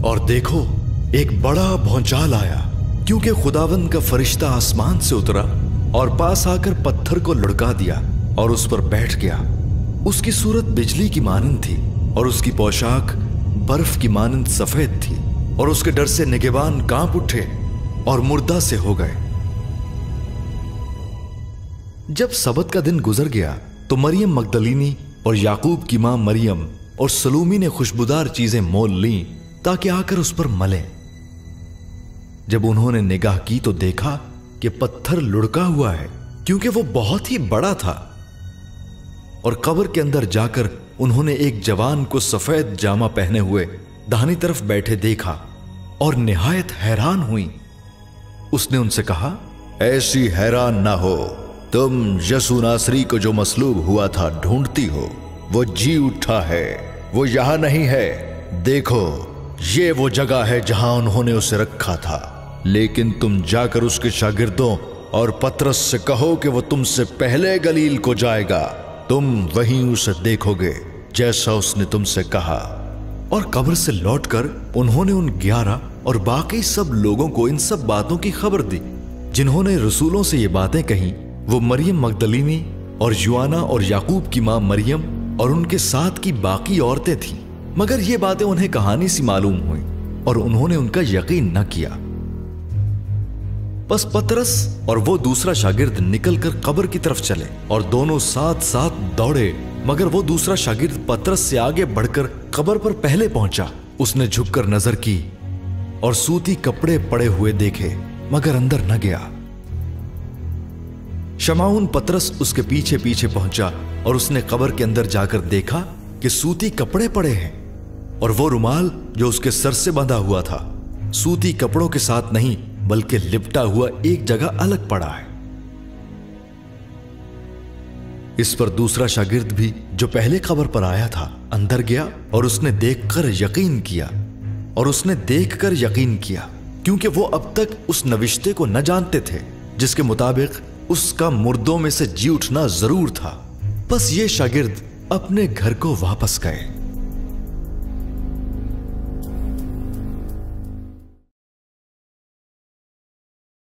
और देखो एक बड़ा भौचाल आया, क्योंकि खुदावंद का फरिश्ता आसमान से उतरा और पास आकर पत्थर को लुढ़का दिया और उस पर बैठ गया। उसकी सूरत बिजली की मानंद थी और उसकी पोशाक बर्फ की मानंद सफेद थी, और उसके डर से निगहबान कांप उठे और मुर्दा से हो गए। जब सबत का दिन गुजर गया तो मरियम मगदलीनी और याकूब की मां मरियम और सलूमी ने खुशबूदार चीजें मोल लीं ताकि आकर उस पर मलें। जब उन्होंने निगाह की तो देखा कि पत्थर लुढ़का हुआ है, क्योंकि वो बहुत ही बड़ा था। और कब्र के अंदर जाकर उन्होंने एक जवान को सफेद जामा पहने हुए दाहिनी तरफ बैठे देखा और निहायत हैरान हुई। उसने उनसे कहा, ऐसी हैरान ना हो, तुम यसू नासरी को जो मसलूब हुआ था ढूंढती हो। वो जी उठा है, वो यहां नहीं है। देखो, ये वो जगह है जहां उन्होंने उसे रखा था। लेकिन तुम जाकर उसके शागिर्दों और पतरस से कहो कि वो तुमसे पहले गलील को जाएगा। तुम वहीं उसे देखोगे जैसा उसने तुमसे कहा। और कब्र से लौटकर उन्होंने उन 11 और बाकी सब लोगों को इन सब बातों की खबर दी जिन्होंने रसूलों से ये बातें कही। वो मरियम मगदलीनी और युआना और याकूब की मां मरियम और उनके साथ की बाकी औरतें थीं। मगर ये बातें उन्हें कहानी सी मालूम हुई और उन्होंने उनका यकीन न किया। बस पतरस और वो दूसरा शागिर्द निकलकर कब्र की तरफ चले और दोनों साथ साथ दौड़े, मगर वो दूसरा शागिर्द पतरस से आगे बढ़कर कब्र पर पहले पहुंचा। उसने झुककर नजर की और सूती कपड़े पड़े हुए देखे, मगर अंदर न गया। शमाउन पतरस उसके पीछे पीछे पहुंचा और उसने कब्र के अंदर जाकर देखा कि सूती कपड़े पड़े हैं और वो रुमाल जो उसके सर से बंधा हुआ था सूती कपड़ों के साथ नहीं बल्कि लिपटा हुआ एक जगह अलग पड़ा है। इस पर दूसरा शागिर्द भी जो पहले कब्र पर आया था अंदर गया और उसने देखकर यकीन किया, क्योंकि वो अब तक उस नविश्ते को न जानते थे जिसके मुताबिक उसका मुर्दों में से जी उठना जरूर था। बस ये शागिर्द अपने घर को वापस गए।